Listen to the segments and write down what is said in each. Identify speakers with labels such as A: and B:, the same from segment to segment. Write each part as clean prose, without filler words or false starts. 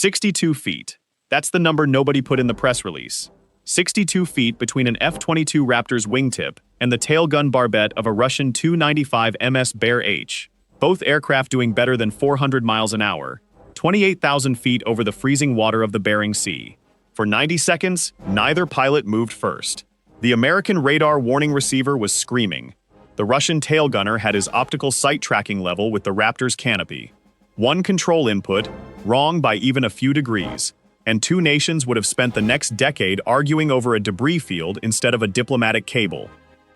A: 62 feet. That's the number nobody put in the press release. 62 feet between an F-22 Raptor's wingtip and the tailgun barbette of a Russian Tu-95MS Bear-H, both aircraft doing better than 400 miles an hour, 28,000 feet over the freezing water of the Bering Sea. For 90 seconds, neither pilot moved first. The American radar warning receiver was screaming. The Russian tail gunner had his optical sight tracking level with the Raptor's canopy. One control input, wrong by even a few degrees, and two nations would have spent the next decade arguing over a debris field instead of a diplomatic cable.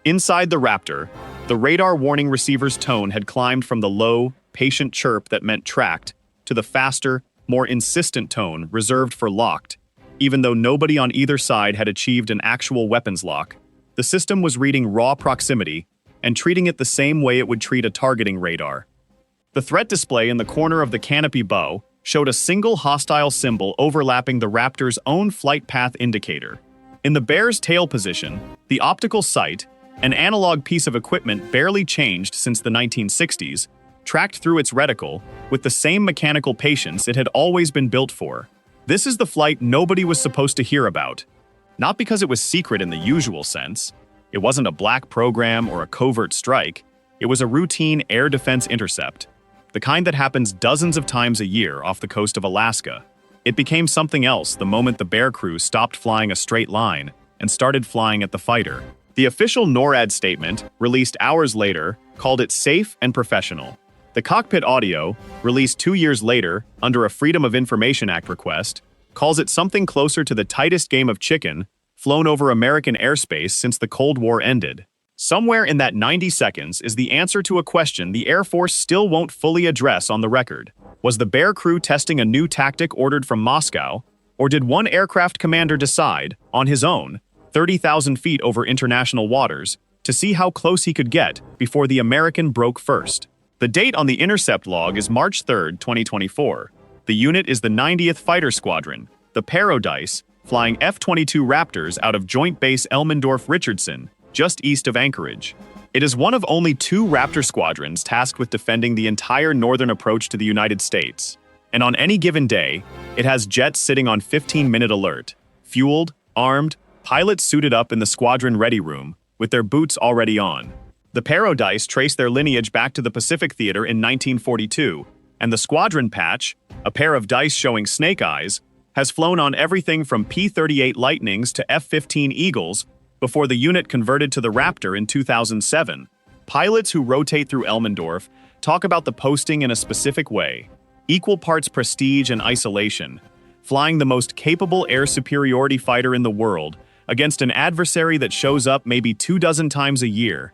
A: Inside the Raptor, the radar warning receiver's tone had climbed from the low, patient chirp that meant tracked to the faster, more insistent tone reserved for locked. Even though nobody on either side had achieved an actual weapons lock, the system was reading raw proximity and treating it the same way it would treat a targeting radar. The threat display in the corner of the canopy bow showed a single hostile symbol overlapping the Raptor's own flight path indicator. In the Bear's tail position, the optical sight, an analog piece of equipment barely changed since the 1960s, tracked through its reticle with the same mechanical patience it had always been built for. This is the flight nobody was supposed to hear about. Not because it was secret in the usual sense. It wasn't a black program or a covert strike. It was a routine air defense intercept, the kind that happens dozens of times a year off the coast of Alaska. It became something else the moment the Bear crew stopped flying a straight line and started flying at the fighter. The official NORAD statement, released hours later, called it safe and professional. The cockpit audio, released 2 years later under a Freedom of Information Act request, calls it something closer to the tightest game of chicken flown over American airspace since the Cold War ended. Somewhere in that 90 seconds is the answer to a question the Air Force still won't fully address on the record. Was the Bear crew testing a new tactic ordered from Moscow, or did one aircraft commander decide, on his own, 30,000 feet over international waters, to see how close he could get before the American broke first? The date on the intercept log is March 3, 2024. The unit is the 90th Fighter Squadron, the Paradise, flying F-22 Raptors out of Joint Base Elmendorf-Richardson, just east of Anchorage. It is one of only 2 Raptor squadrons tasked with defending the entire northern approach to the United States. And on any given day, it has jets sitting on 15-minute alert, fueled, armed, pilots suited up in the squadron ready room, with their boots already on. The Paradise traced their lineage back to the Pacific Theater in 1942, and the squadron patch, a pair of dice showing snake eyes, has flown on everything from P-38 Lightnings to F-15 Eagles before the unit converted to the Raptor in 2007. Pilots who rotate through Elmendorf talk about the posting in a specific way, equal parts prestige and isolation, flying the most capable air superiority fighter in the world against an adversary that shows up maybe 24 times a year,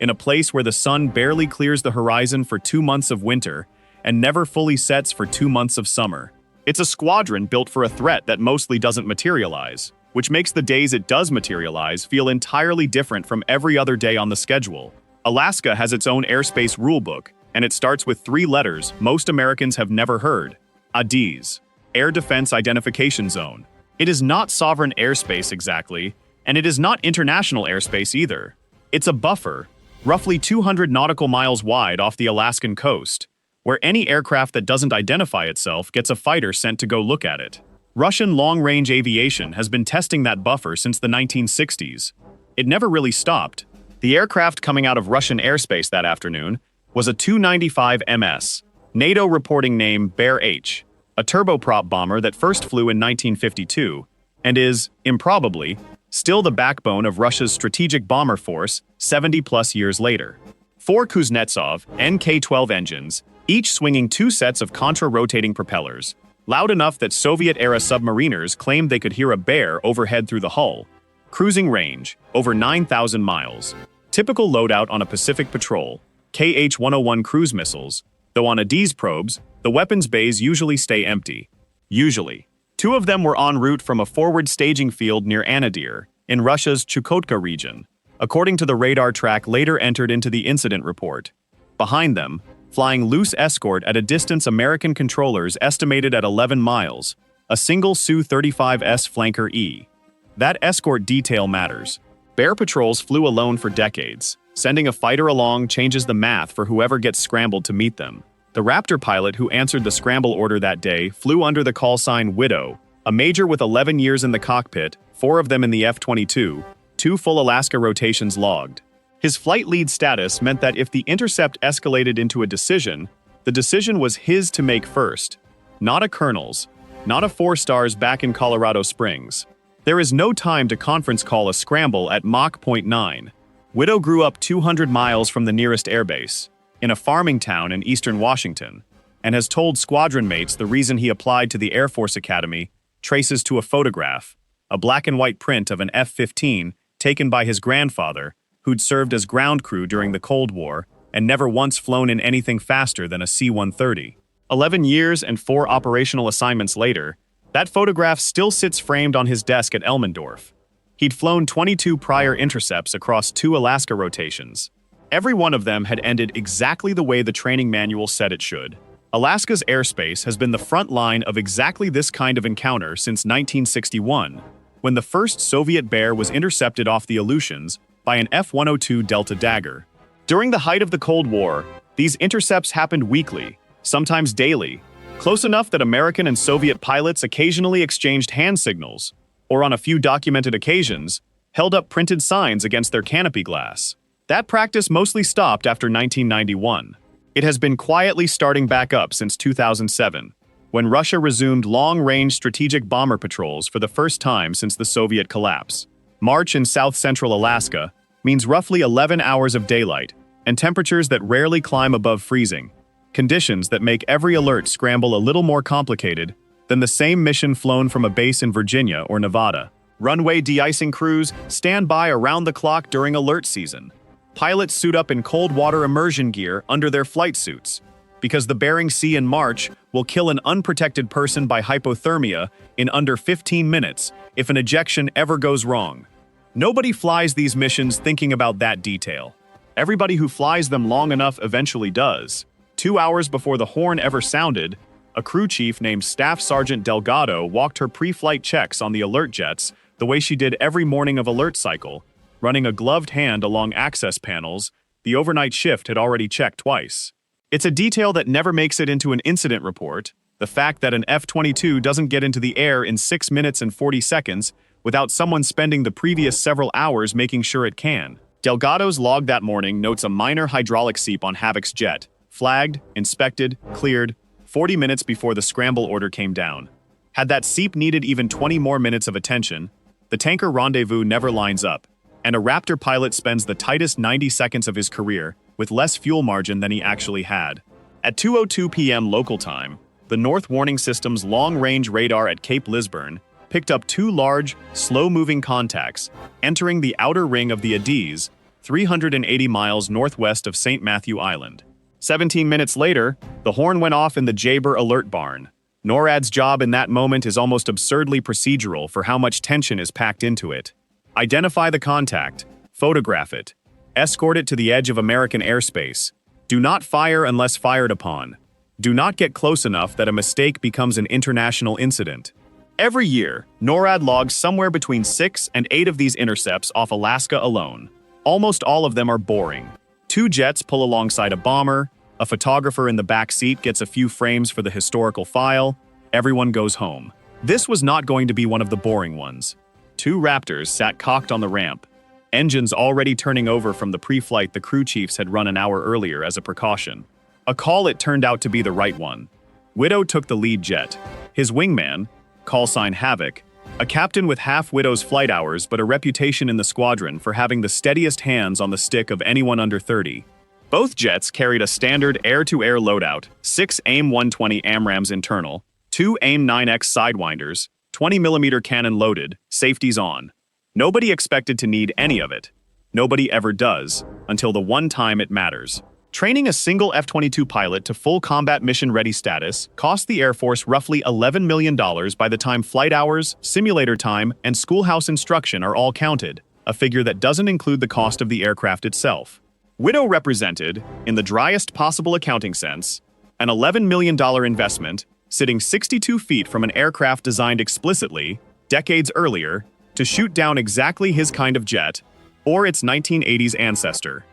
A: in a place where the sun barely clears the horizon for 2 months of winter and never fully sets for 2 months of summer. It's a squadron built for a threat that mostly doesn't materialize, which makes the days it does materialize feel entirely different from every other day on the schedule. Alaska has its own airspace rulebook, and it starts with 3 letters most Americans have never heard: ADIZ, Air Defense Identification Zone. It is not sovereign airspace exactly, and it is not international airspace either. It's a buffer, roughly 200 nautical miles wide off the Alaskan coast, where any aircraft that doesn't identify itself gets a fighter sent to go look at it. Russian long-range aviation has been testing that buffer since the 1960s. It never really stopped. The aircraft coming out of Russian airspace that afternoon was a Tu-95MS, NATO reporting name Bear-H, a turboprop bomber that first flew in 1952, and is, improbably, still the backbone of Russia's strategic bomber force 70-plus years later. 4 Kuznetsov NK-12 engines, each swinging 2 sets of contra-rotating propellers, loud enough that Soviet-era submariners claimed they could hear a bear overhead through the hull. Cruising range, over 9,000 miles. Typical loadout on a Pacific patrol, KH-101 cruise missiles, though on ADIZ probes, the weapons bays usually stay empty. Usually. 2 of them were en route from a forward staging field near Anadyr, in Russia's Chukotka region, according to the radar track later entered into the incident report. Behind them, flying loose escort at a distance American controllers estimated at 11 miles, a single Su-35S Flanker E. That escort detail matters. Bear patrols flew alone for decades. Sending a fighter along changes the math for whoever gets scrambled to meet them. The Raptor pilot who answered the scramble order that day flew under the call sign Widow, a major with 11 years in the cockpit, 4 of them in the F-22, 2 full Alaska rotations logged. His flight lead status meant that if the intercept escalated into a decision, the decision was his to make first, not a colonel's, not a 4 stars back in Colorado Springs. There is no time to conference call a scramble at Mach 0.9. Widow grew up 200 miles from the nearest airbase, in a farming town in eastern Washington, and has told squadron mates the reason he applied to the Air Force Academy traces to a photograph, a black and white print of an F-15 taken by his grandfather, who'd served as ground crew during the Cold War and never once flown in anything faster than a C-130. 11 years and 4 operational assignments later, that photograph still sits framed on his desk at Elmendorf. He'd flown 22 prior intercepts across 2 Alaska rotations. Every one of them had ended exactly the way the training manual said it should. Alaska's airspace has been the front line of exactly this kind of encounter since 1961, when the first Soviet Bear was intercepted off the Aleutians by an F-102 Delta Dagger. During the height of the Cold War, these intercepts happened weekly, sometimes daily, close enough that American and Soviet pilots occasionally exchanged hand signals, or on a few documented occasions, held up printed signs against their canopy glass. That practice mostly stopped after 1991. It has been quietly starting back up since 2007, when Russia resumed long-range strategic bomber patrols for the first time since the Soviet collapse. March in south-central Alaska means roughly 11 hours of daylight and temperatures that rarely climb above freezing, conditions that make every alert scramble a little more complicated than the same mission flown from a base in Virginia or Nevada. Runway de-icing crews stand by around the clock during alert season. Pilots suit up in cold water immersion gear under their flight suits, because the Bering Sea in March will kill an unprotected person by hypothermia in under 15 minutes if an ejection ever goes wrong. Nobody flies these missions thinking about that detail. Everybody who flies them long enough eventually does. 2 hours before the horn ever sounded, a crew chief named Staff Sergeant Delgado walked her pre-flight checks on the alert jets the way she did every morning of alert cycle, running a gloved hand along access panels the overnight shift had already checked twice. It's a detail that never makes it into an incident report, the fact that an F-22 doesn't get into the air in 6 minutes and 40 seconds without someone spending the previous several hours making sure it can. Delgado's log that morning notes a minor hydraulic seep on Havoc's jet, flagged, inspected, cleared, 40 minutes before the scramble order came down. Had that seep needed even 20 more minutes of attention, the tanker rendezvous never lines up, and a Raptor pilot spends the tightest 90 seconds of his career with less fuel margin than he actually had. At 2:02 p.m. local time, the North Warning System's long-range radar at Cape Lisburne picked up 2 large, slow-moving contacts entering the outer ring of the Adiz, 380 miles northwest of St. Matthew Island. 17 minutes later, the horn went off in the Jaber Alert Barn. NORAD's job in that moment is almost absurdly procedural for how much tension is packed into it. Identify the contact, photograph it, escort it to the edge of American airspace. Do not fire unless fired upon. Do not get close enough that a mistake becomes an international incident. Every year, NORAD logs somewhere between 6 and 8 of these intercepts off Alaska alone. Almost all of them are boring. 2 jets pull alongside a bomber, a photographer in the back seat gets a few frames for the historical file, everyone goes home. This was not going to be one of the boring ones. 2 Raptors sat cocked on the ramp, engines already turning over from the pre-flight the crew chiefs had run an hour earlier as a precaution. A call it turned out to be the right one. Widow took the lead jet. His wingman, call sign Havoc, a captain with half Widow's flight hours but a reputation in the squadron for having the steadiest hands on the stick of anyone under 30. Both jets carried a standard air-to-air loadout, 6 AIM-120 AMRAAMs internal, 2 AIM-9X Sidewinders, 20mm cannon loaded, safeties on. Nobody expected to need any of it. Nobody ever does, until the one time it matters. Training a single F-22 pilot to full combat mission-ready status cost the Air Force roughly $11 million by the time flight hours, simulator time, and schoolhouse instruction are all counted, a figure that doesn't include the cost of the aircraft itself. Widow represented, in the driest possible accounting sense, an $11 million investment sitting 62 feet from an aircraft designed explicitly, decades earlier, to shoot down exactly his kind of jet, or its 1980s ancestor.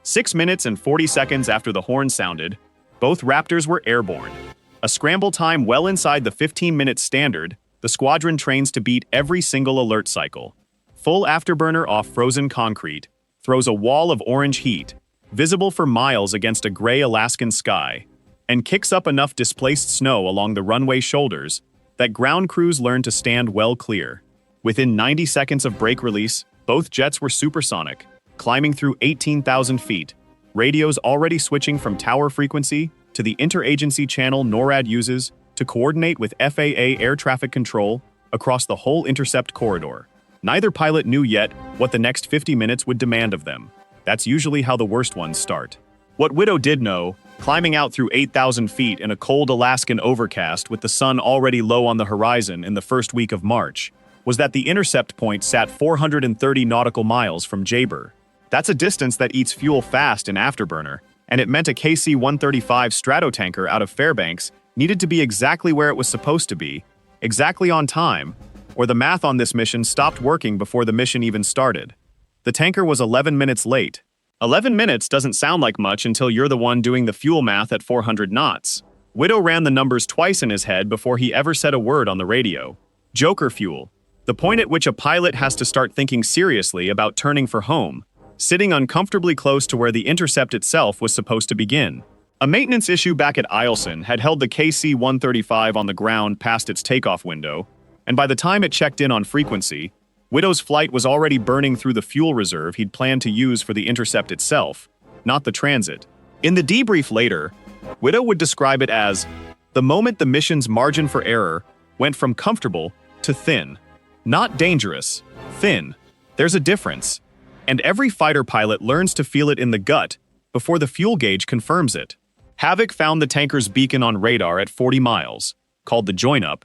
A: 6 minutes and 40 seconds after the horn sounded, Both Raptors were airborne. A scramble time well inside the 15-minute standard, the squadron trains to beat every single alert cycle. Full afterburner off frozen concrete, throws a wall of orange heat, visible for miles against a gray Alaskan sky, and kicks up enough displaced snow along the runway shoulders that ground crews learn to stand well clear. Within 90 seconds of brake release, both jets were supersonic, climbing through 18,000 feet, radios already switching from tower frequency to the interagency channel NORAD uses to coordinate with FAA air traffic control across the whole intercept corridor. Neither pilot knew yet what the next 50 minutes would demand of them. That's usually how the worst ones start. What Widow did know, climbing out through 8,000 feet in a cold Alaskan overcast with the sun already low on the horizon in the first week of March, was that the intercept point sat 430 nautical miles from Jabir. That's a distance that eats fuel fast in afterburner, and it meant a KC-135 Stratotanker out of Fairbanks needed to be exactly where it was supposed to be, exactly on time, or the math on this mission stopped working before the mission even started. The tanker was 11 minutes late. 11 minutes doesn't sound like much until you're the one doing the fuel math at 400 knots. Widow ran the numbers twice in his head before he ever said a word on the radio. Joker fuel. The point at which a pilot has to start thinking seriously about turning for home, sitting uncomfortably close to where the intercept itself was supposed to begin. A maintenance issue back at Eielson had held the KC-135 on the ground past its takeoff window, and by the time it checked in on frequency, Widow's flight was already burning through the fuel reserve he'd planned to use for the intercept itself, not the transit. In the debrief later, Widow would describe it as the moment the mission's margin for error went from comfortable to thin. Not dangerous, thin. There's a difference. And every fighter pilot learns to feel it in the gut before the fuel gauge confirms it. Havoc found the tanker's beacon on radar at 40 miles, called the join-up,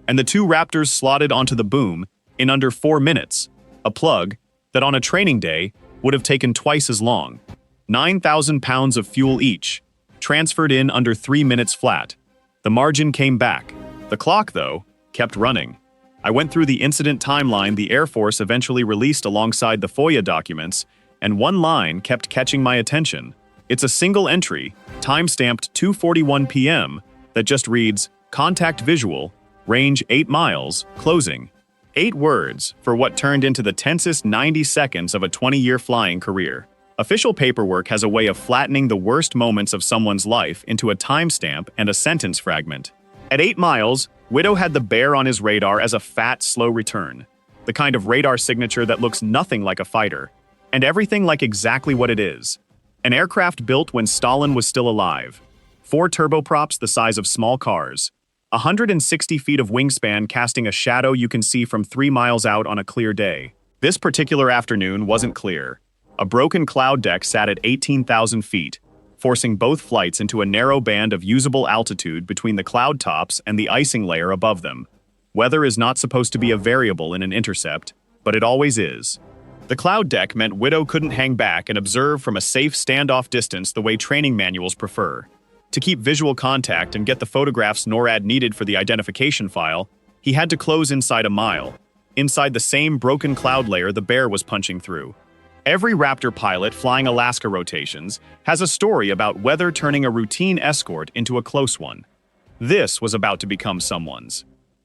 A: and the two Raptors slotted onto the boom in under 4 minutes, a plug that on a training day would have taken twice as long. 9,000 pounds of fuel each, transferred in under 3 minutes flat. The margin came back. The clock, though, kept running. I went through the incident timeline the Air Force eventually released alongside the FOIA documents, and one line kept catching my attention. It's a single entry, time-stamped 2:41 p.m., that just reads, "Contact visual, range 8 miles, closing." 8 words for what turned into the tensest 90 seconds of a 20-year flying career. Official paperwork has a way of flattening the worst moments of someone's life into a timestamp and a sentence fragment. At 8 miles, Widow had the Bear on his radar as a fat, slow return. The kind of radar signature that looks nothing like a fighter, and everything like exactly what it is. An aircraft built when Stalin was still alive. 4 turboprops the size of small cars. 160 feet of wingspan casting a shadow you can see from 3 miles out on a clear day. This particular afternoon wasn't clear. A broken cloud deck sat at 18,000 feet, forcing both flights into a narrow band of usable altitude between the cloud tops and the icing layer above them. Weather is not supposed to be a variable in an intercept, but it always is. The cloud deck meant Widow couldn't hang back and observe from a safe standoff distance the way training manuals prefer. To keep visual contact and get the photographs NORAD needed for the identification file, he had to close inside a mile, inside the same broken cloud layer the Bear was punching through. Every Raptor pilot flying Alaska rotations has a story about weather turning a routine escort into a close one. This was about to become someone's.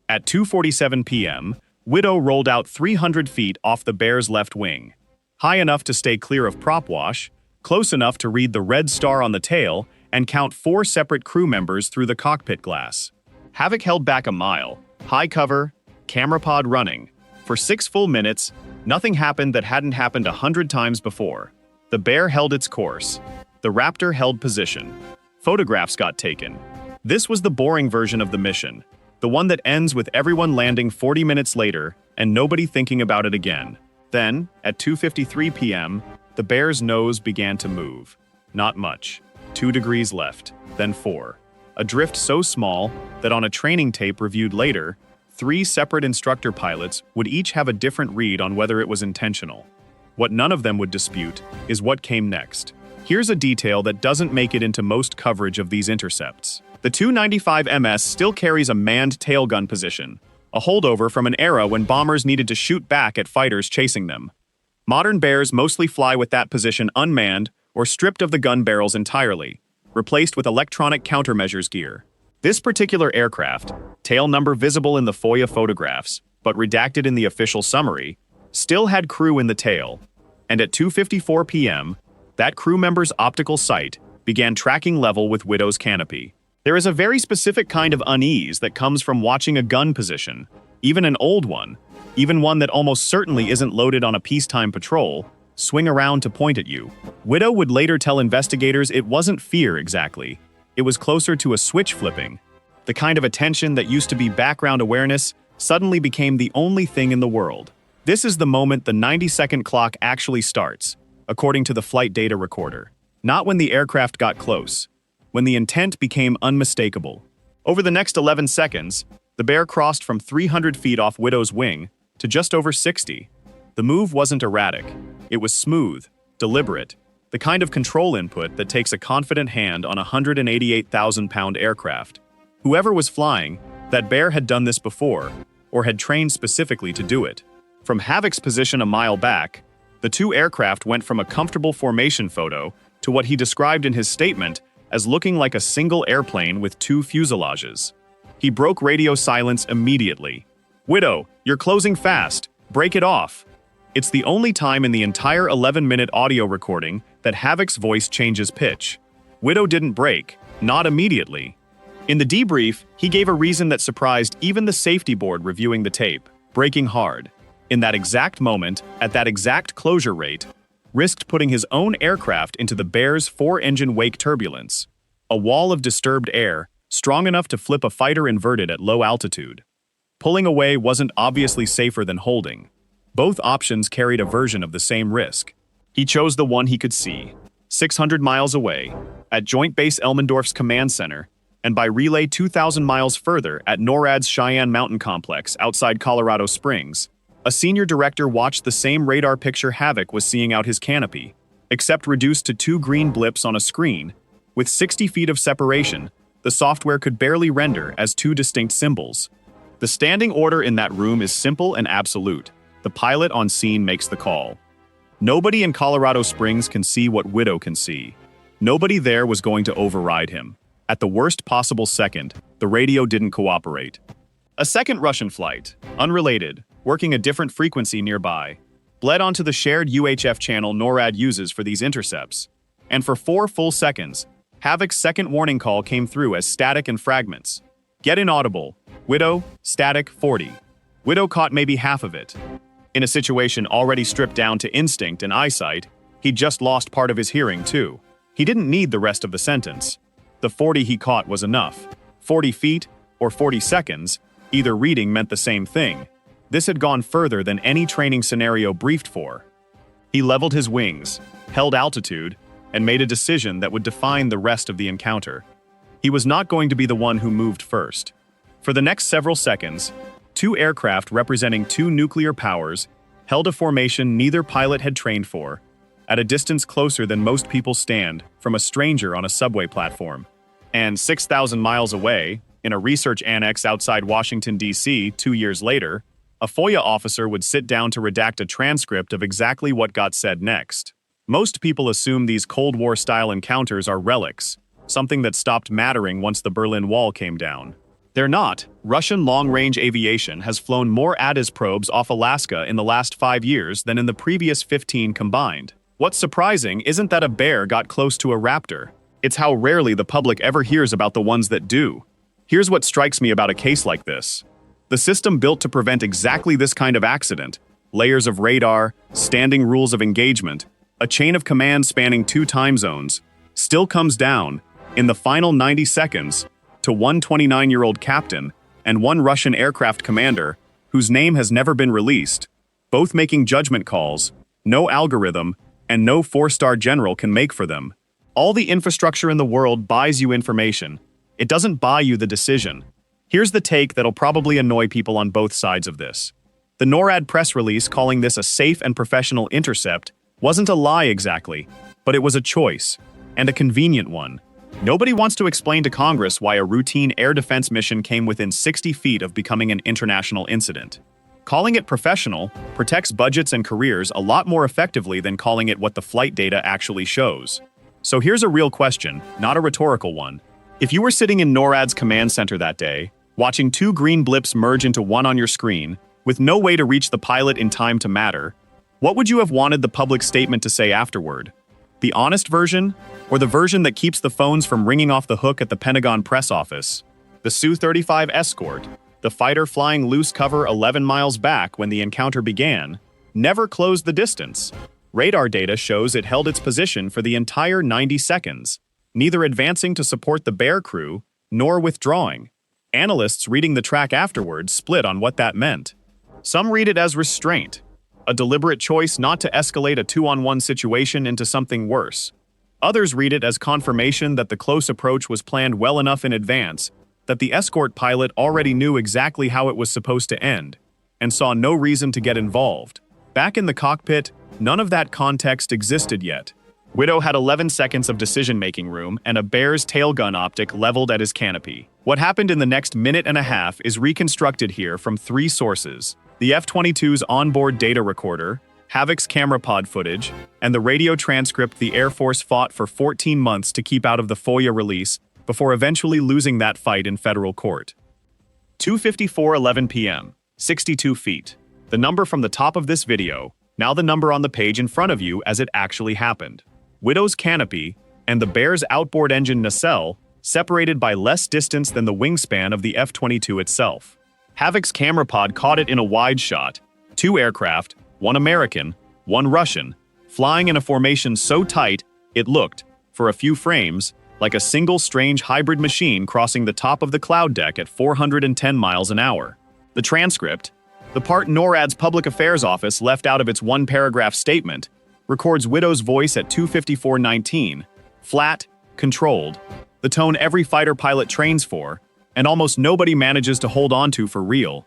A: At 2:47 p.m., Widow rolled out 300 feet off the Bear's left wing, high enough to stay clear of prop wash, close enough to read the red star on the tail and count 4 separate crew members through the cockpit glass. Havoc held back a mile, high cover, camera pod running. For 6 full minutes, nothing happened that hadn't happened 100 times before. The Bear held its course. The Raptor held position. Photographs got taken. This was the boring version of the mission, the one that ends with everyone landing 40 minutes later and nobody thinking about it again. Then, at 2:53 p.m., the Bear's nose began to move. Not much. 2 degrees left, then 4. A drift so small that on a training tape reviewed later, 3 separate instructor pilots would each have a different read on whether it was intentional. What none of them would dispute is what came next. Here's a detail that doesn't make it into most coverage of these intercepts. The Tu-95MS still carries a manned tailgun position, a holdover from an era when bombers needed to shoot back at fighters chasing them. Modern Bears mostly fly with that position unmanned or stripped of the gun barrels entirely. replaced with electronic countermeasures gear. This particular aircraft, tail number visible in the FOIA photographs, but redacted in the official summary, still had crew in the tail, and at 2:54 p.m., that crew member's optical sight began tracking level with Widow's canopy. There is a very specific kind of unease that comes from watching a gun position, even an old one, even one that almost certainly isn't loaded on a peacetime patrol, swing around to point at you. Widow would later tell investigators it wasn't fear exactly. It was closer to a switch flipping. The kind of attention that used to be background awareness suddenly became the only thing in the world. This is the moment the 90-second clock actually starts, according to the flight data recorder. Not when the aircraft got close, when the intent became unmistakable. Over the next 11 seconds, the Bear crossed from 300 feet off Widow's wing to just over 60. The move wasn't erratic. It was smooth, deliberate, the kind of control input that takes a confident hand on a 188,000-pound aircraft. Whoever was flying, that Bear had done this before, or had trained specifically to do it. From Havoc's position a mile back, the two aircraft went from a comfortable formation photo to what he described in his statement as looking like a single airplane with two fuselages. He broke radio silence immediately. "Widow, you're closing fast. Break it off." It's the only time in the entire 11-minute audio recording that Havoc's voice changes pitch. Widow didn't break, not immediately. In the debrief, he gave a reason that surprised even the safety board reviewing the tape: braking hard. In that exact moment, at that exact closure rate, risked putting his own aircraft into the Bear's 4-engine wake turbulence, a wall of disturbed air strong enough to flip a fighter inverted at low altitude. Pulling away wasn't obviously safer than holding. Both options carried a version of the same risk. He chose the one he could see, 600 miles away, at Joint Base Elmendorf's command center, and by relay 2,000 miles further at NORAD's Cheyenne Mountain Complex outside Colorado Springs. A senior director watched the same radar picture Havoc was seeing out his canopy, except reduced to 2 green blips on a screen. With 60 feet of separation, the software could barely render as 2 distinct symbols. The standing order in that room is simple and absolute. The pilot on scene makes the call. Nobody in Colorado Springs can see what Widow can see. Nobody there was going to override him. At the worst possible second, the radio didn't cooperate. A second Russian flight, unrelated, working a different frequency nearby, bled onto the shared UHF channel NORAD uses for these intercepts. And for 4 full seconds, Havoc's second warning call came through as static and fragments. Get inaudible. Widow, static, 40. Widow caught maybe half of it. In a situation already stripped down to instinct and eyesight, he'd just lost part of his hearing too. He didn't need the rest of the sentence. The 40 he caught was enough. 40 feet or 40 seconds, either reading meant the same thing. This had gone further than any training scenario briefed for. He leveled his wings, held altitude, and made a decision that would define the rest of the encounter. He was not going to be the one who moved first. For the next several seconds, 2 aircraft representing 2 nuclear powers held a formation neither pilot had trained for, at a distance closer than most people stand from a stranger on a subway platform. And 6,000 miles away, in a research annex outside Washington, D.C., 2 years later, a FOIA officer would sit down to redact a transcript of exactly what got said next. Most people assume these Cold War-style encounters are relics, something that stopped mattering once the Berlin Wall came down. They're not. Russian long-range aviation has flown more ATIS probes off Alaska in the last 5 years than in the previous 15 combined. What's surprising isn't that a Bear got close to a Raptor. It's how rarely the public ever hears about the ones that do. Here's what strikes me about a case like this. The system built to prevent exactly this kind of accident, layers of radar, standing rules of engagement, a chain of command spanning 2 time zones, still comes down, in the final 90 seconds, to one 29-year-old captain and one Russian aircraft commander, whose name has never been released, both making judgment calls, no algorithm, and no 4-star general can make for them. All the infrastructure in the world buys you information. It doesn't buy you the decision. Here's the take that'll probably annoy people on both sides of this. The NORAD press release calling this a safe and professional intercept wasn't a lie exactly, but it was a choice, and a convenient one. Nobody wants to explain to Congress why a routine air defense mission came within 60 feet of becoming an international incident. Calling it professional protects budgets and careers a lot more effectively than calling it what the flight data actually shows. So here's a real question, not a rhetorical one. If you were sitting in NORAD's command center that day, watching two green blips merge into one on your screen, with no way to reach the pilot in time to matter, what would you have wanted the public statement to say afterward? The honest version, or the version that keeps the phones from ringing off the hook at the Pentagon press office? The Su-95 escort, the fighter flying loose cover 11 miles back when the encounter began, never closed the distance. Radar data shows it held its position for the entire 90 seconds, neither advancing to support the Bear crew, nor withdrawing. Analysts reading the track afterwards split on what that meant. Some read it as restraint, a deliberate choice not to escalate a two-on-one situation into something worse. Others read it as confirmation that the close approach was planned well enough in advance that the escort pilot already knew exactly how it was supposed to end, and saw no reason to get involved. Back in the cockpit, none of that context existed yet. Widow had 11 seconds of decision-making room and a Bear's tail gun optic leveled at his canopy. What happened in the next minute and a half is reconstructed here from three sources: the F-22's onboard data recorder, Havoc's camera pod footage, and the radio transcript the Air Force fought for 14 months to keep out of the FOIA release before eventually losing that fight in federal court. 2:54:11 p.m., 62 feet. The number from the top of this video, now the number on the page in front of you as it actually happened. Widow's canopy and the Bear's outboard engine nacelle separated by less distance than the wingspan of the F-22 itself. Havoc's camera pod caught it in a wide shot. Two aircraft, one American, one Russian, flying in a formation so tight it looked, for a few frames, like a single strange hybrid machine crossing the top of the cloud deck at 410 miles an hour. The transcript, the part NORAD's Public Affairs Office left out of its one-paragraph statement, records Widow's voice at 2:54:19, flat, controlled, the tone every fighter pilot trains for, and almost nobody manages to hold on to for real.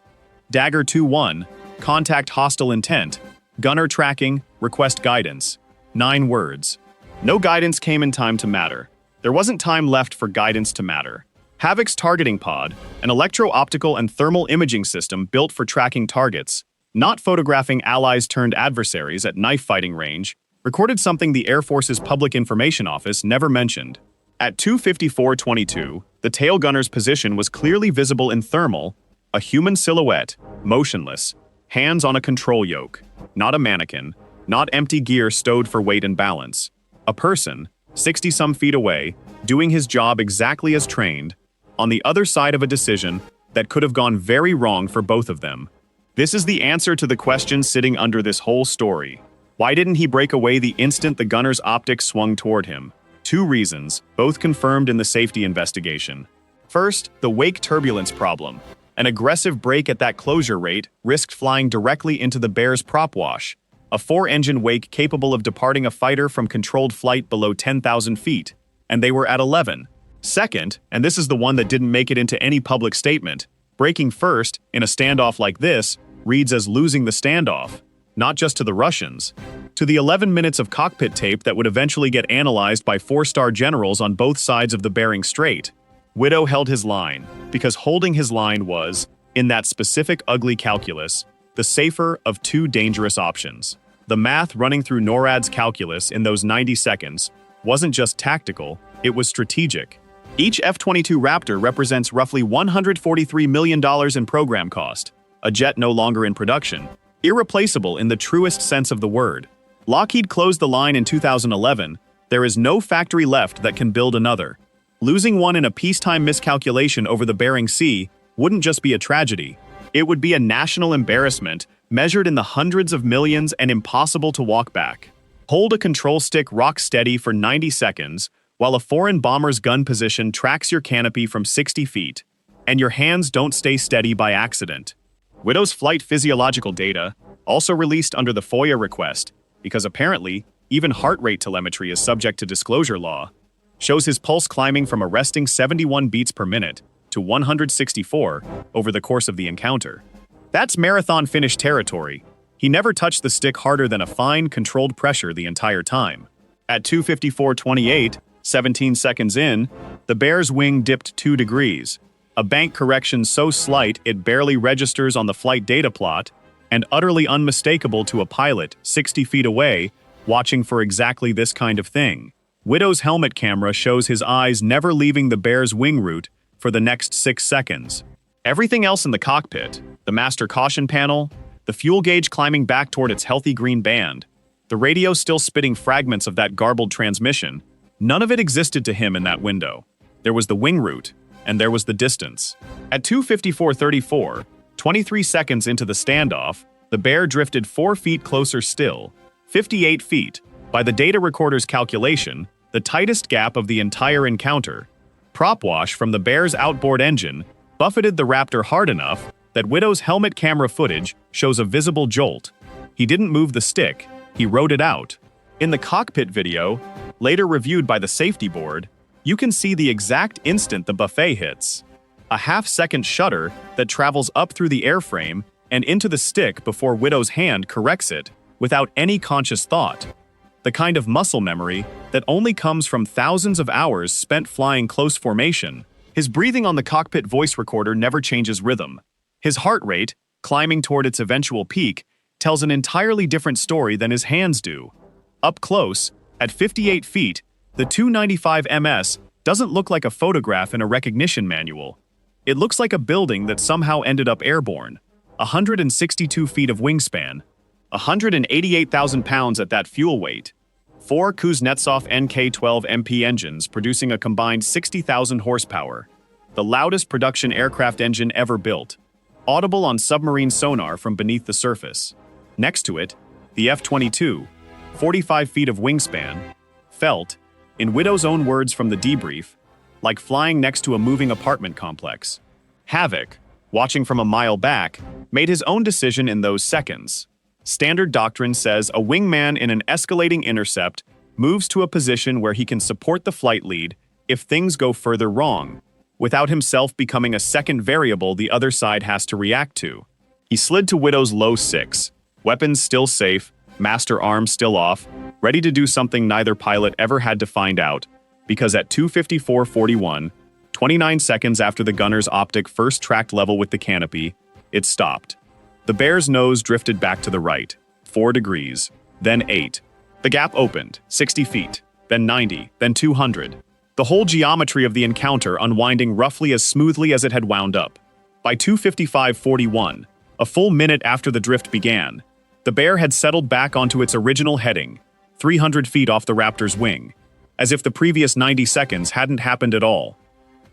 A: Dagger 2-1, contact hostile intent, gunner tracking, request guidance. 9 words. No guidance came in time to matter. There wasn't time left for guidance to matter. Havoc's targeting pod, an electro-optical and thermal imaging system built for tracking targets, not photographing allies turned adversaries at knife fighting range, recorded something the Air Force's Public Information Office never mentioned. At 2:54:22, the tail gunner's position was clearly visible in thermal, a human silhouette, motionless, hands on a control yoke, not a mannequin, not empty gear stowed for weight and balance. A person, 60-some feet away, doing his job exactly as trained, on the other side of a decision that could have gone very wrong for both of them. This is the answer to the question sitting under this whole story. Why didn't he break away the instant the gunner's optics swung toward him? 2 reasons, both confirmed in the safety investigation. First, the wake turbulence problem. An aggressive brake at that closure rate risked flying directly into the Bear's prop wash, a 4-engine wake capable of departing a fighter from controlled flight below 10,000 feet, and they were at 11. Second, and this is the one that didn't make it into any public statement, breaking first, in a standoff like this, reads as losing the standoff, not just to the Russians, to the 11 minutes of cockpit tape that would eventually get analyzed by 4-star generals on both sides of the Bering Strait. Widow held his line, because holding his line was, in that specific ugly calculus, the safer of 2 dangerous options. The math running through NORAD's calculus in those 90 seconds wasn't just tactical, it was strategic. Each F-22 Raptor represents roughly $143 million in program cost, a jet no longer in production, irreplaceable in the truest sense of the word. Lockheed closed the line in 2011, there is no factory left that can build another. Losing one in a peacetime miscalculation over the Bering Sea wouldn't just be a tragedy, it would be a national embarrassment measured in the hundreds of millions and impossible to walk back. Hold a control stick rock steady for 90 seconds, while a foreign bomber's gun position tracks your canopy from 60 feet, and your hands don't stay steady by accident. Widow's flight physiological data, also released under the FOIA request, because apparently, even heart rate telemetry is subject to disclosure law, shows his pulse climbing from a resting 71 beats per minute to 164 over the course of the encounter. That's marathon finish territory. He never touched the stick harder than a fine, controlled pressure the entire time. At 2:54:28, 17 seconds in, the Bear's wing dipped 2 degrees, a bank correction so slight it barely registers on the flight data plot, and utterly unmistakable to a pilot 60 feet away watching for exactly this kind of thing. Widow's helmet camera shows his eyes never leaving the Bear's wing root for the next 6 seconds. Everything else in the cockpit, the master caution panel, the fuel gauge climbing back toward its healthy green band, the radio still spitting fragments of that garbled transmission, none of it existed to him in that window. There was the wing root, and there was the distance. At 2:54:34, 23 seconds into the standoff, the Bear drifted 4 feet closer still, 58 feet, by the data recorder's calculation, the tightest gap of the entire encounter. Prop wash from the Bear's outboard engine buffeted the Raptor hard enough that Widow's helmet camera footage shows a visible jolt. He didn't move the stick, he rode it out. In the cockpit video, later reviewed by the safety board, you can see the exact instant the buffet hits. A half-second shudder that travels up through the airframe and into the stick before Widow's hand corrects it without any conscious thought. The kind of muscle memory that only comes from thousands of hours spent flying close formation. His breathing on the cockpit voice recorder never changes rhythm. His heart rate, climbing toward its eventual peak, tells an entirely different story than his hands do. Up close, at 58 feet, the Tu-95MS doesn't look like a photograph in a recognition manual. It looks like a building that somehow ended up airborne. 162 feet of wingspan, 188,000 pounds at that fuel weight, 4 Kuznetsov NK-12 MP engines producing a combined 60,000 horsepower, the loudest production aircraft engine ever built, audible on submarine sonar from beneath the surface. Next to it, the F-22, 45 feet of wingspan, felt, in Widow's own words from the debrief, like flying next to a moving apartment complex. Havoc, watching from a mile back, made his own decision in those seconds. Standard doctrine says a wingman in an escalating intercept moves to a position where he can support the flight lead if things go further wrong, without himself becoming a second variable the other side has to react to. He slid to Widow's low 6, weapons still safe, master arm still off, ready to do something neither pilot ever had to find out, because at 2:54:41, 29 seconds after the gunner's optic first tracked level with the canopy, it stopped. The Bear's nose drifted back to the right, 4 degrees, then 8. The gap opened, 60 feet, then 90, then 200. The whole geometry of the encounter unwinding roughly as smoothly as it had wound up. By 2:55:41, a full minute after the drift began, the Bear had settled back onto its original heading, 300 feet off the Raptor's wing, as if the previous 90 seconds hadn't happened at all.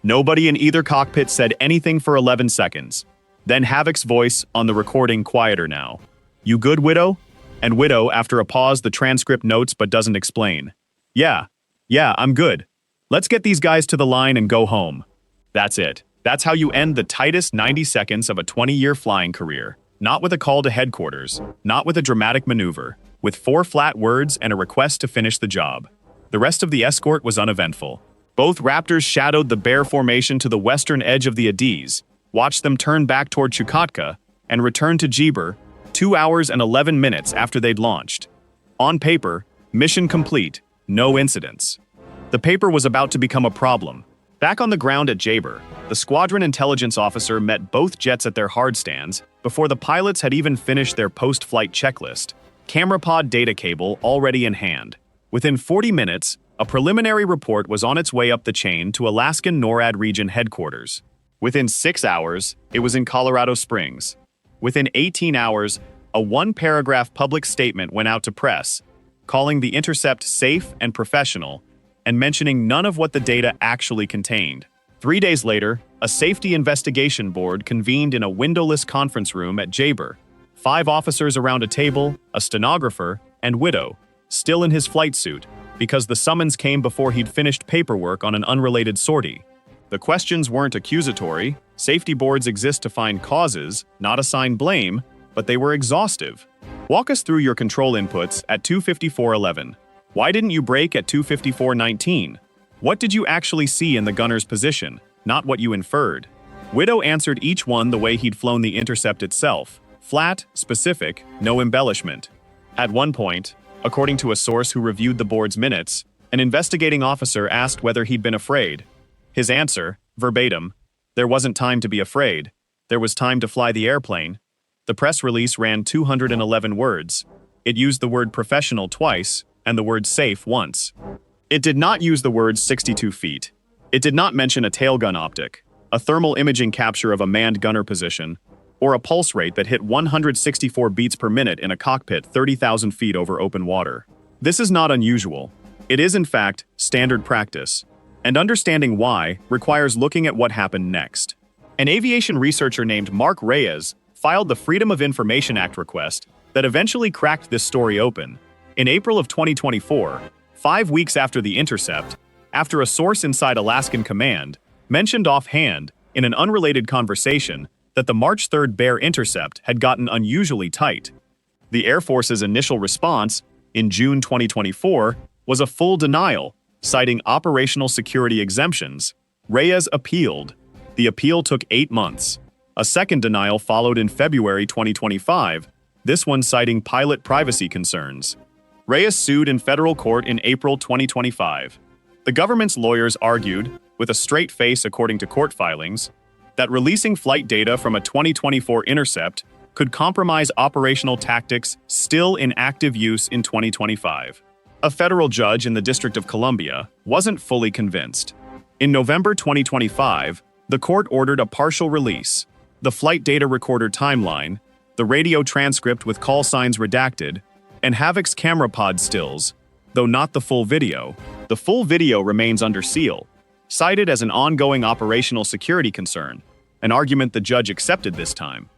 A: Nobody in either cockpit said anything for 11 seconds. Then Havoc's voice on the recording quieter now. "You good, Widow?" And Widow, after a pause, the transcript notes but doesn't explain. Yeah, I'm good. Let's get these guys to the line and go home." That's it. That's how you end the tightest 90 seconds of a 20-year flying career. Not with a call to headquarters, not with a dramatic maneuver, with 4 flat words and a request to finish the job. The rest of the escort was uneventful. Both Raptors shadowed the Bear formation to the western edge of the Adiz, watched them turn back toward Chukotka, and return to Djibouti 2 hours and 11 minutes after they'd launched. On paper, mission complete, no incidents. The paper was about to become a problem. Back on the ground at Djibouti, the squadron intelligence officer met both jets at their hard stands before the pilots had even finished their post-flight checklist, camera pod data cable already in hand. Within 40 minutes, a preliminary report was on its way up the chain to Alaskan NORAD region headquarters. Within 6 hours, it was in Colorado Springs. Within 18 hours, a 1-paragraph public statement went out to press, calling the intercept safe and professional, and mentioning none of what the data actually contained. 3 days later, a safety investigation board convened in a windowless conference room at Djibouti. 5 officers around a table, a stenographer, and Widow, still in his flight suit, because the summons came before he'd finished paperwork on an unrelated sortie. The questions weren't accusatory. Safety boards exist to find causes, not assign blame, but they were exhaustive. Walk us through your control inputs at 2:54:11. Why didn't you brake at 2:54:19? What did you actually see in the gunner's position, not what you inferred? Widow answered each one the way he'd flown the intercept itself. Flat, specific, no embellishment. At one point, according to a source who reviewed the board's minutes, an investigating officer asked whether he'd been afraid. His answer, verbatim, "There wasn't time to be afraid. There was time to fly the airplane." The press release ran 211 words. It used the word professional twice and the word safe once. It did not use the words 62 feet. It did not mention a tailgun optic, a thermal imaging capture of a manned gunner position, or a pulse rate that hit 164 beats per minute in a cockpit 30,000 feet over open water. This is not unusual. It is, in fact, standard practice, and understanding why requires looking at what happened next. An aviation researcher named Mark Reyes filed the Freedom of Information Act request that eventually cracked this story open. In April of 2024, 5 weeks after the intercept, after a source inside Alaskan Command mentioned offhand in an unrelated conversation that the March 3rd Bear intercept had gotten unusually tight. The Air Force's initial response, in June 2024, was a full denial, citing operational security exemptions. Reyes appealed. The appeal took 8 months. A second denial followed in February 2025, this one citing pilot privacy concerns. Reyes sued in federal court in April 2025. The government's lawyers argued, with a straight face according to court filings, that releasing flight data from a 2024 intercept could compromise operational tactics still in active use in 2025. A federal judge in the District of Columbia wasn't fully convinced. In November 2025, the court ordered a partial release, the flight data recorder timeline, the radio transcript with call signs redacted, and Havoc's camera pod stills, though not the full video. The full video remains under seal, cited as an ongoing operational security concern, an argument the judge accepted this time.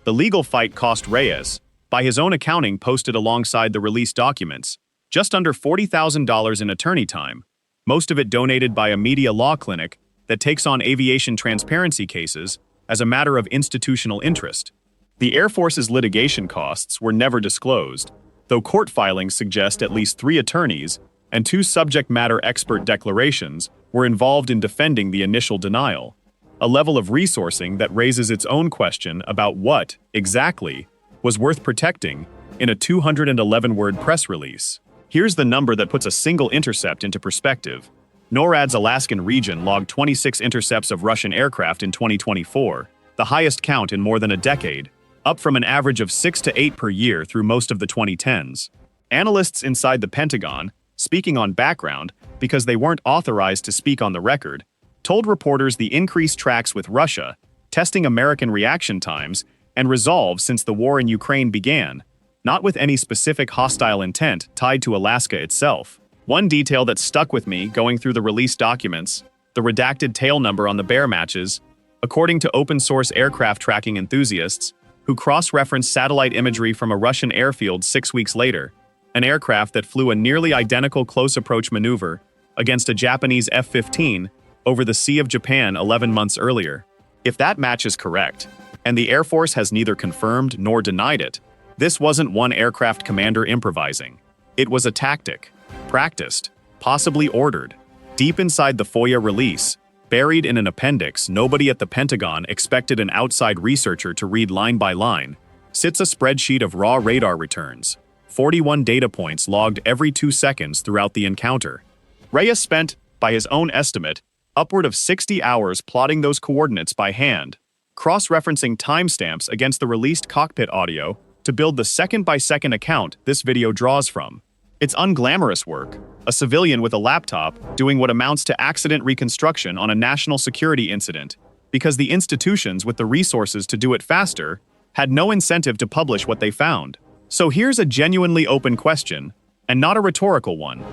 A: The legal fight cost Reyes, by his own accounting posted alongside the released documents, just under $40,000 in attorney time, most of it donated by a media law clinic that takes on aviation transparency cases as a matter of institutional interest. The Air Force's litigation costs were never disclosed, though court filings suggest at least 3 attorneys and 2 subject matter expert declarations were involved in defending the initial denial, a level of resourcing that raises its own question about what, exactly, was worth protecting in a 211-word press release. Here's the number that puts a single intercept into perspective. NORAD's Alaskan region logged 26 intercepts of Russian aircraft in 2024, the highest count in more than a decade, up from an average of 6 to 8 per year through most of the 2010s. Analysts inside the Pentagon, speaking on background because they weren't authorized to speak on the record, told reporters the increase tracks with Russia, testing American reaction times and resolve since the war in Ukraine began, not with any specific hostile intent tied to Alaska itself. One detail that stuck with me going through the released documents, the redacted tail number on the Bear matches, according to open-source aircraft tracking enthusiasts, who cross-referenced satellite imagery from a Russian airfield 6 weeks later, an aircraft that flew a nearly identical close-approach maneuver against a Japanese F-15 over the Sea of Japan 11 months earlier. If that match is correct, and the Air Force has neither confirmed nor denied it, this wasn't one aircraft commander improvising. It was a tactic, practiced, possibly ordered. Deep inside the FOIA release, buried in an appendix nobody at the Pentagon expected an outside researcher to read line by line, sits a spreadsheet of raw radar returns, 41 data points logged every 2 seconds throughout the encounter. Reyes spent, by his own estimate, upward of 60 hours plotting those coordinates by hand, cross-referencing timestamps against the released cockpit audio to build the second-by-second account this video draws from. It's unglamorous work, a civilian with a laptop doing what amounts to accident reconstruction on a national security incident, because the institutions with the resources to do it faster had no incentive to publish what they found. So here's a genuinely open question, and not a rhetorical one.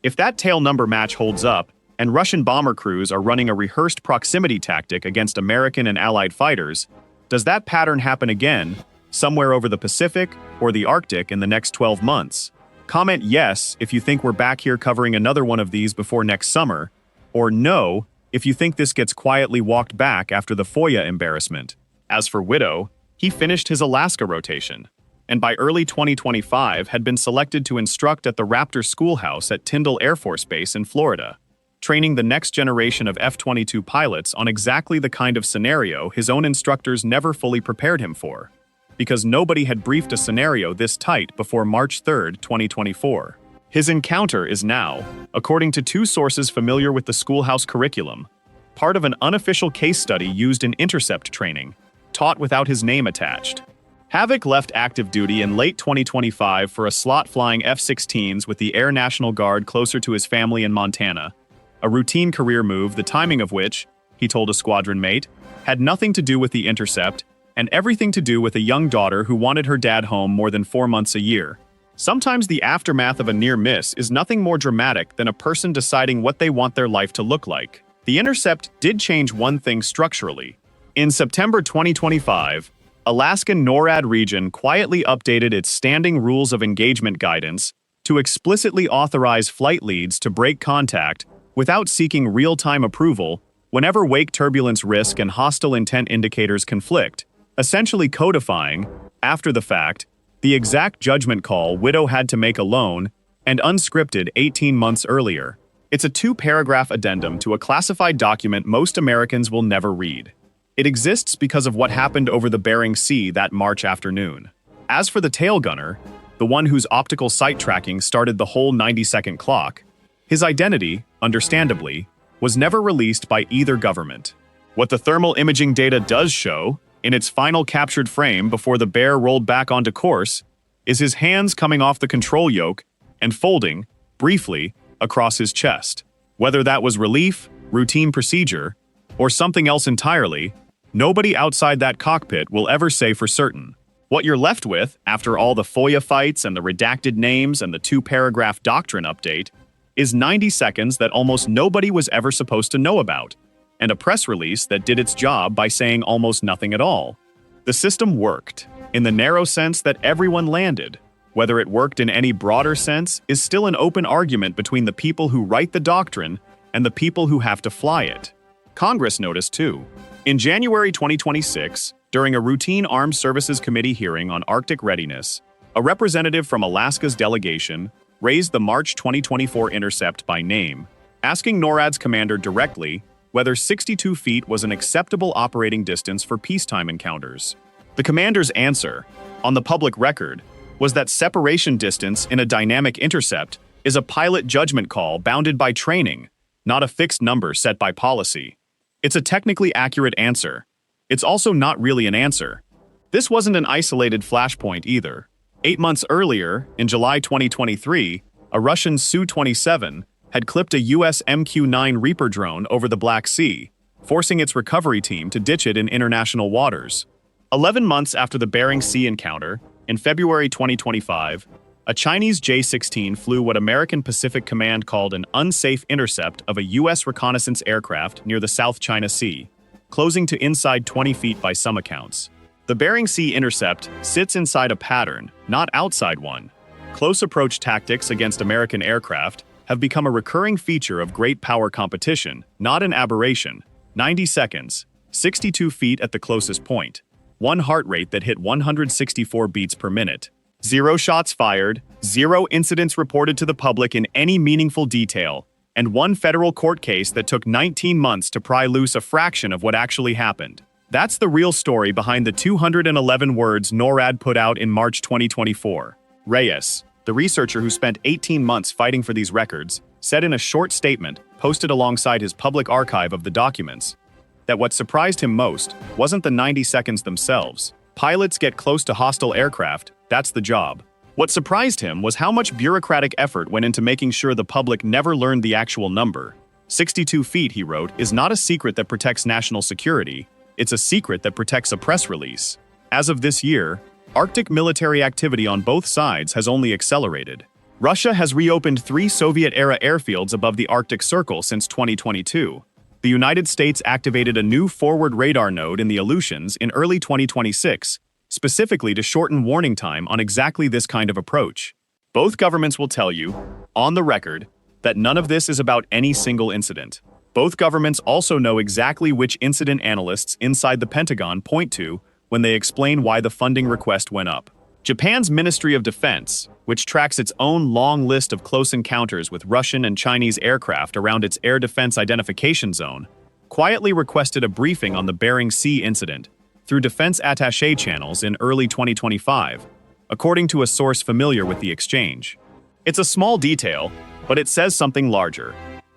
A: If that tail number match holds up, and Russian bomber crews are running a rehearsed proximity tactic against American and Allied fighters, does that pattern happen again, somewhere over the Pacific or the Arctic in the next 12 months? Comment yes if you think we're back here covering another one of these before next summer, or no if you think this gets quietly walked back after the FOIA embarrassment. As for Widow, he finished his Alaska rotation, and by early 2025 had been selected to instruct at the Raptor schoolhouse at Tyndall Air Force Base in Florida, training the next generation of F-22 pilots on exactly the kind of scenario his own instructors never fully prepared him for, because nobody had briefed a scenario this tight before March 3, 2024. His encounter is now, according to 2 sources familiar with the schoolhouse curriculum, part of an unofficial case study used in intercept training, taught without his name attached. Havoc left active duty in late 2025 for a slot flying F-16s with the Air National Guard closer to his family in Montana, a routine career move the timing of which, he told a squadron mate, had nothing to do with the intercept and everything to do with a young daughter who wanted her dad home more than 4 months a year. Sometimes the aftermath of a near miss is nothing more dramatic than a person deciding what they want their life to look like. The intercept did change one thing structurally. In September 2025, Alaskan NORAD region quietly updated its standing rules of engagement guidance to explicitly authorize flight leads to break contact without seeking real-time approval whenever wake turbulence risk and hostile intent indicators conflict, essentially codifying, after the fact, the exact judgment call Widow had to make alone and unscripted 18 months earlier. It's a 2-paragraph addendum to a classified document most Americans will never read. It exists because of what happened over the Bering Sea that March afternoon. As for the tail gunner, the one whose optical sight tracking started the whole 90-second clock, his identity, understandably, was never released by either government. What the thermal imaging data does show, in its final captured frame before the Bear rolled back onto course, is his hands coming off the control yoke and folding, briefly, across his chest. Whether that was relief, routine procedure, or something else entirely, nobody outside that cockpit will ever say for certain. What you're left with, after all the FOIA fights and the redacted names and the 2-paragraph doctrine update, is 90 seconds that almost nobody was ever supposed to know about, and a press release that did its job by saying almost nothing at all. The system worked, in the narrow sense that everyone landed. Whether it worked in any broader sense is still an open argument between the people who write the doctrine and the people who have to fly it. Congress noticed too. In January 2026, during a routine Armed Services Committee hearing on Arctic readiness, a representative from Alaska's delegation raised the March 2024 intercept by name, asking NORAD's commander directly whether 62 feet was an acceptable operating distance for peacetime encounters. The commander's answer, on the public record, was that separation distance in a dynamic intercept is a pilot judgment call bounded by training, not a fixed number set by policy. It's a technically accurate answer. It's also not really an answer. This wasn't an isolated flashpoint either. 8 months earlier, in July 2023, a Russian Su-27 had clipped a US MQ-9 Reaper drone over the Black Sea, forcing its recovery team to ditch it in international waters. 11 months after the Bering Sea encounter, in February 2025, a Chinese J-16 flew what American Pacific Command called an unsafe intercept of a US reconnaissance aircraft near the South China Sea, closing to inside 20 feet by some accounts. The Bering Sea intercept sits inside a pattern, not outside one. Close approach tactics against American aircraft have become a recurring feature of great power competition, not an aberration. 90 seconds, 62 feet at the closest point, one heart rate that hit 164 beats per minute. 0 shots fired, 0 incidents reported to the public in any meaningful detail, and 1 federal court case that took 19 months to pry loose a fraction of what actually happened. That's the real story behind the 211 words NORAD put out in March 2024. Reyes, the researcher who spent 18 months fighting for these records, said in a short statement posted alongside his public archive of the documents that what surprised him most wasn't the 90 seconds themselves. Pilots get close to hostile aircraft, that's the job. What surprised him was how much bureaucratic effort went into making sure the public never learned the actual number. 62 feet, he wrote, is not a secret that protects national security. It's a secret that protects a press release. As of this year, Arctic military activity on both sides has only accelerated. Russia has reopened 3 Soviet-era airfields above the Arctic Circle since 2022. The United States activated a new forward radar node in the Aleutians in early 2026, specifically to shorten warning time on exactly this kind of approach. Both governments will tell you, on the record, that none of this is about any single incident. Both governments also know exactly which incident analysts inside the Pentagon point to when they explain why the funding request went up. Japan's Ministry of Defense, which tracks its own long list of close encounters with Russian and Chinese aircraft around its air defense identification zone, quietly requested a briefing on the Bering Sea incident through defense attaché channels in early 2025, according to a source familiar with the exchange. It's a small detail, but it says something larger.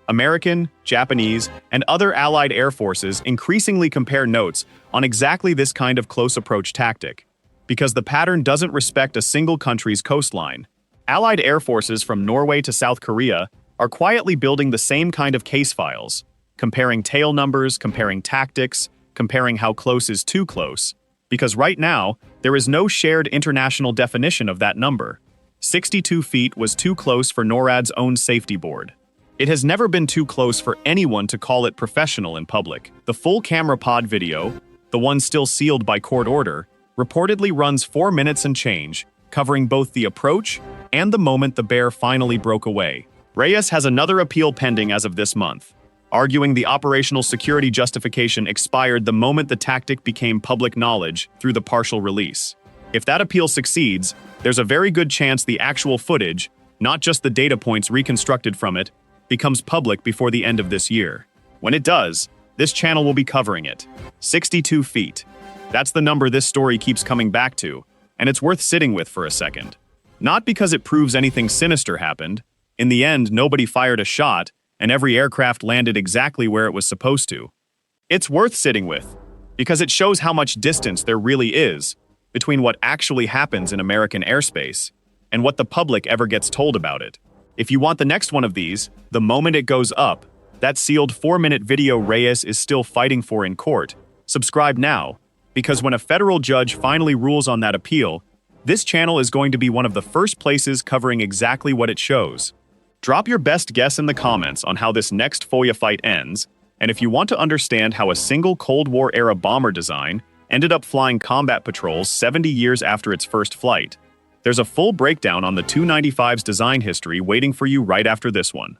A: American, Japanese, and other allied air forces increasingly compare notes on exactly this kind of close approach tactic. because the pattern doesn't respect a single country's coastline. Allied air forces from Norway to South Korea are quietly building the same kind of case files, comparing tail numbers, comparing tactics, comparing how close is too close, because right now, there is no shared international definition of that number. 62 feet was too close for NORAD's own safety board. It has never been too close for anyone to call it professional in public. The full camera pod video, the one still sealed by court order, reportedly runs 4 minutes and change, covering both the approach and the moment the bear finally broke away. Reyes has another appeal pending as of this month, arguing the operational security justification expired the moment the tactic became public knowledge through the partial release. If that appeal succeeds, there's a very good chance the actual footage, not just the data points reconstructed from it, becomes public before the end of this year. When it does, this channel will be covering it. 62 feet. That's the number this story keeps coming back to, and it's worth sitting with for a second. Not because it proves anything sinister happened. In the end, nobody fired a shot, and every aircraft landed exactly where it was supposed to. It's worth sitting with, because it shows how much distance there really is between what actually happens in American airspace and what the public ever gets told about it. If you want the next one of these, the moment it goes up, that sealed 4-minute video Reyes is still fighting for in court, subscribe now, because when a federal judge finally rules on that appeal, this channel is going to be one of the first places covering exactly what it shows. Drop your best guess in the comments on how this next FOIA fight ends, and if you want to understand how a single Cold War-era bomber design ended up flying combat patrols 70 years after its first flight, there's a full breakdown on the Tu-95's design history waiting for you right after this one.